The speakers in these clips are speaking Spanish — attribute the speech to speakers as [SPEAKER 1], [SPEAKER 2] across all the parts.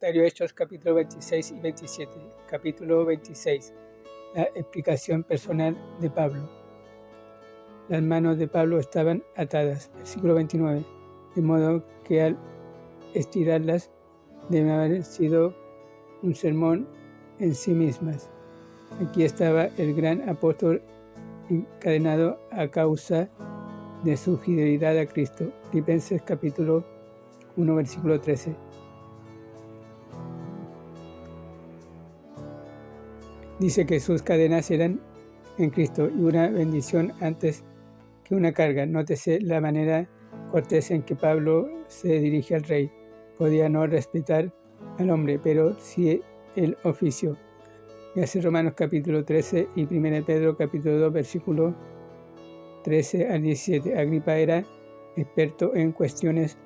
[SPEAKER 1] Hechos capítulo 26 y 27. Capítulo 26. La explicación personal de Pablo. Las manos de Pablo estaban atadas. Versículo 29. De modo que al estirarlas deben haber sido un sermón en sí mismas. Aquí estaba el gran apóstol encadenado a causa de su fidelidad a Cristo. Filipenses capítulo 1 versículo 13. Dice que sus cadenas eran en Cristo y una bendición antes que una carga. Nótese la manera cortés en que Pablo se dirige al rey. Podía no respetar al hombre, pero sí el oficio. Véase Romanos capítulo 13 y 1 Pedro capítulo 2 versículo 13 al 17. Agripa era experto en cuestiones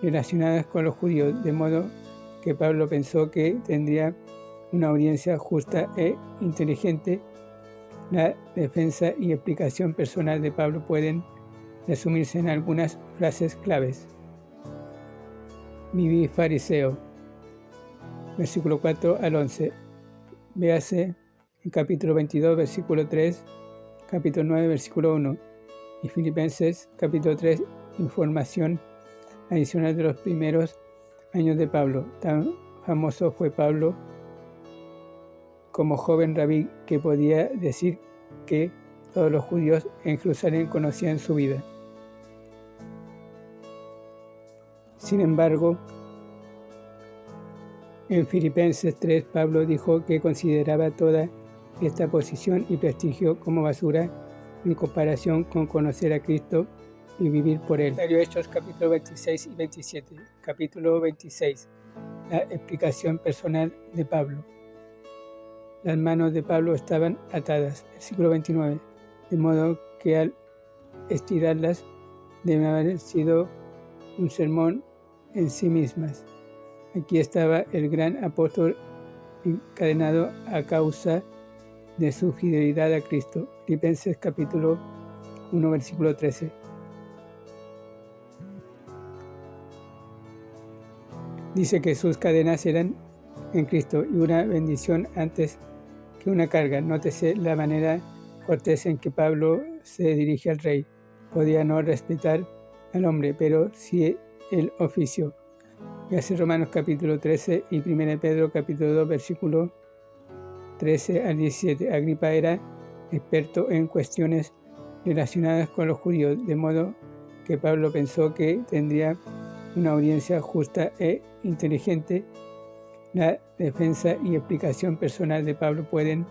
[SPEAKER 1] relacionadas con los judíos, de modo que Pablo pensó que tendría una audiencia justa e inteligente. La defensa y explicación personal de Pablo pueden resumirse en algunas frases claves. Viví fariseo. Versículo 4 al 11. Véase en capítulo 22, versículo 3, capítulo 9, versículo 1 y Filipenses capítulo 3, información adicional de los primeros años de Pablo. Tan famoso fue Pablo como joven rabí que podía decir que todos los judíos en Jerusalén conocían su vida. Sin embargo, en Filipenses 3, Pablo dijo que consideraba toda esta posición y prestigio como basura en comparación con conocer a Cristo y vivir por Él. Hechos capítulo 26 y 27. Capítulo 26. La explicación personal de Pablo. Las manos de Pablo estaban atadas. Versículo 29. De modo que al estirarlas deben haber sido un sermón en sí mismas. Aquí estaba el gran apóstol encadenado a causa de su fidelidad a Cristo. Filipenses capítulo 1 versículo 13. Dice que sus cadenas eran en Cristo y una bendición antes que una carga. Nótese la manera cortés en que Pablo se dirige al rey. Podía no respetar al hombre, pero sí el oficio. Véase Romanos capítulo 13 y 1 Pedro capítulo 2 versículo 13 al 17. Agripa era experto en cuestiones relacionadas con los judíos, de modo que Pablo pensó que tendría una audiencia justa e inteligente. La defensa y explicación personal de Pablo pueden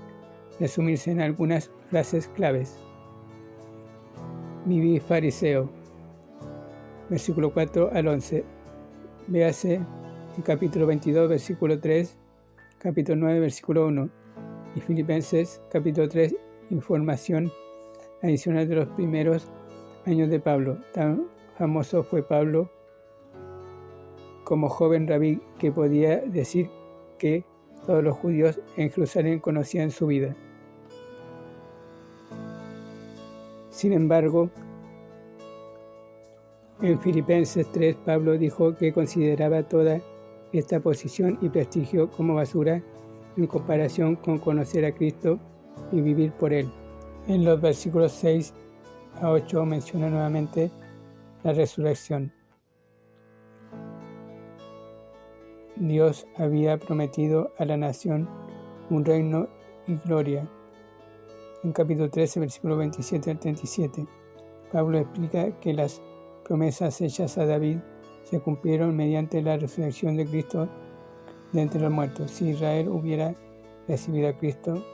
[SPEAKER 1] resumirse en algunas frases claves. Viví fariseo. Versículo 4 al 11. Véase en capítulo 22, versículo 3, capítulo 9, versículo 1 y Filipenses capítulo 3, información adicional de los primeros años de Pablo. Tan famoso fue Pablo como joven rabí que podía decir que todos los judíos en Jerusalén conocían su vida. Sin embargo, en Filipenses 3, Pablo dijo que consideraba toda esta posición y prestigio como basura en comparación con conocer a Cristo y vivir por Él. En los versículos 6 a 8 menciona nuevamente la resurrección. Dios había prometido a la nación un reino y gloria. En capítulo 13, versículo 27 al 37, Pablo explica que las promesas hechas a David se cumplieron mediante la resurrección de Cristo de entre los muertos. Si Israel hubiera recibido a Cristo,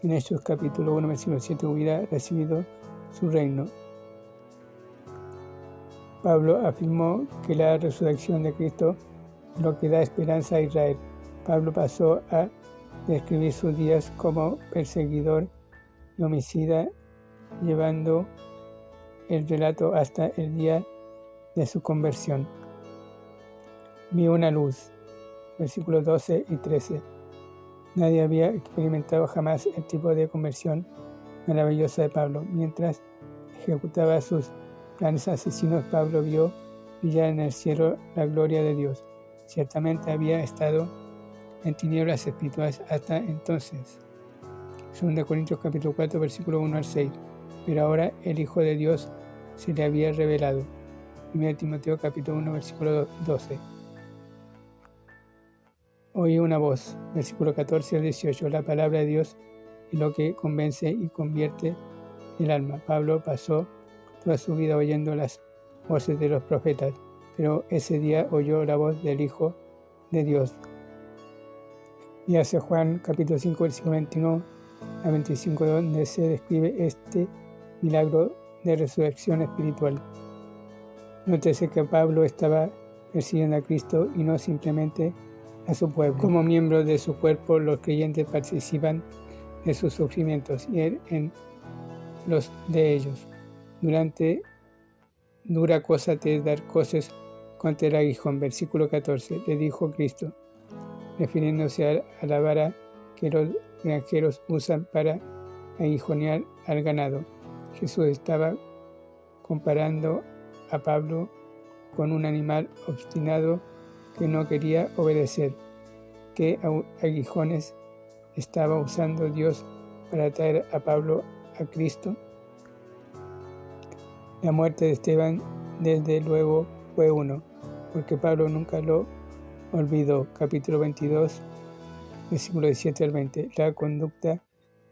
[SPEAKER 1] en Hechos capítulo 1, versículo 7, hubiera recibido su reino. Pablo afirmó que la resurrección de Cristo es lo que da esperanza a Israel. Pablo pasó a describir sus días como perseguidor y homicida, llevando el relato hasta el día de su conversión. Vi una luz. Versículos 12 y 13. Nadie había experimentado jamás el tipo de conversión maravillosa de Pablo. Mientras ejecutaba sus planes asesinos, Pablo vio brillar en el cielo la gloria de Dios. Ciertamente había estado en tinieblas espirituales hasta entonces. 2 Corintios capítulo 4, versículo 1 al 6. Pero ahora el Hijo de Dios se le había revelado. 1 Timoteo capítulo 1, versículo 12. Oí una voz, versículo 14 al 18, la palabra de Dios y lo que convence y convierte el alma. Pablo pasó toda su vida oyendo las voces de los profetas, pero ese día oyó la voz del Hijo de Dios. Y hace Juan capítulo 5, versículo 21 a 25, donde se describe este milagro de resurrección espiritual. Nótese que Pablo estaba persiguiendo a Cristo y no simplemente a su pueblo. Como miembros de su cuerpo, los creyentes participan de sus sufrimientos y él en los de ellos. Dura cosa te es dar coces contra el aguijón. Versículo 14. Le dijo Cristo, refiriéndose a la vara que los granjeros usan para aguijonear al ganado. Jesús estaba comparando a Pablo con un animal obstinado que no quería obedecer. ¿Qué aguijones estaba usando Dios para traer a Pablo a Cristo? La muerte de Esteban desde luego fue uno, porque Pablo nunca lo olvidó. Capítulo 22, versículo 17 al 20. La conducta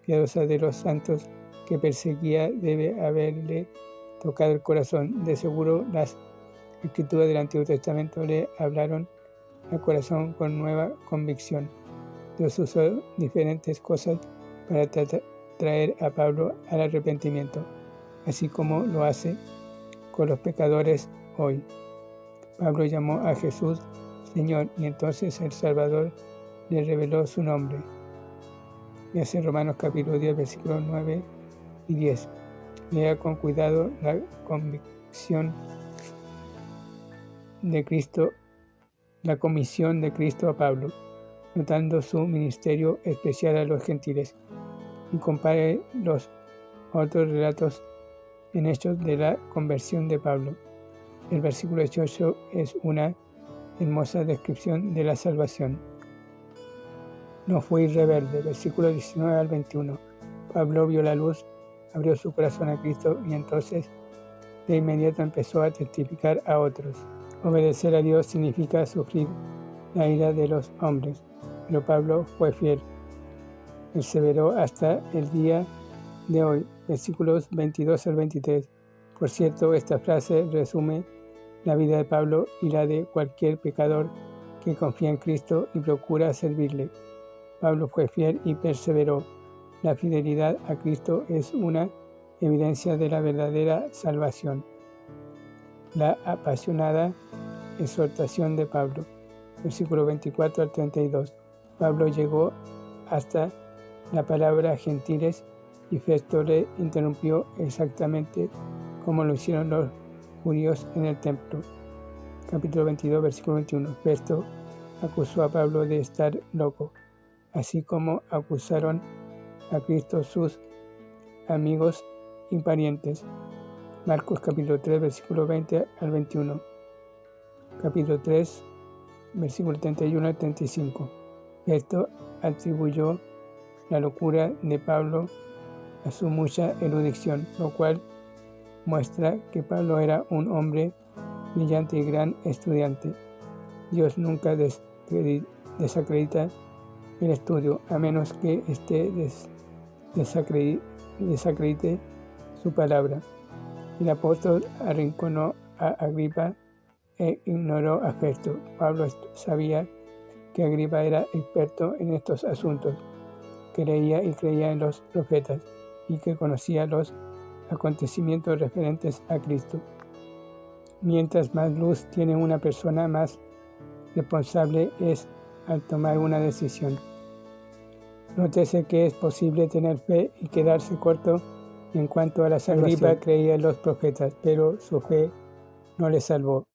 [SPEAKER 1] piadosa de los santos que perseguía debe haberle tocado el corazón. De seguro las escrituras del Antiguo Testamento le hablaron al corazón con nueva convicción. Dios usó diferentes cosas para traer a Pablo al arrepentimiento, así como lo hace con los pecadores hoy. Pablo llamó a Jesús Señor y entonces el Salvador le reveló su nombre. Y hace Romanos capítulo 10, versículos 9 y 10. Lea con cuidado la convicción de Cristo, la comisión de Cristo a Pablo, notando su ministerio especial a los gentiles, y compare los otros relatos en hechos de la conversión de Pablo. El versículo 18 es una hermosa descripción de la salvación. No fui rebelde. Versículo 19 al 21. Pablo vio la luz, abrió su corazón a Cristo y entonces de inmediato empezó a testificar a otros. Obedecer a Dios significa sufrir la ira de los hombres, pero Pablo fue fiel. Perseveró hasta el día de hoy. Versículos 22 al 23. Por cierto, esta frase resume la vida de Pablo y la de cualquier pecador que confía en Cristo y procura servirle. Pablo fue fiel y perseveró. La fidelidad a Cristo es una evidencia de la verdadera salvación. La apasionada exhortación de Pablo. Versículo 24 al 32. Pablo llegó hasta la palabra gentiles y Festo le interrumpió exactamente como lo hicieron los judíos en el templo. Capítulo 22, versículo 21. Festo acusó a Pablo de estar loco, así como acusaron a Cristo sus amigos y parientes. Marcos capítulo 3, versículo 20 al 21. Capítulo 3, versículo 31 al 35. Festo atribuyó la locura de Pablo a su mucha erudición, lo cual muestra que Pablo era un hombre brillante y gran estudiante. Dios nunca desacredita el estudio, a menos que éste desacredite su palabra. El apóstol arrinconó a Agripa e ignoró a Festo. Pablo sabía que Agripa era experto en estos asuntos, que leía y creía en los profetas y que conocía los acontecimientos referentes a Cristo. Mientras más luz tiene una persona, más responsable es al tomar una decisión. Nótese que es posible tener fe y quedarse corto en cuanto a la salvación. Agripa creía en los profetas, pero su fe no le salvó.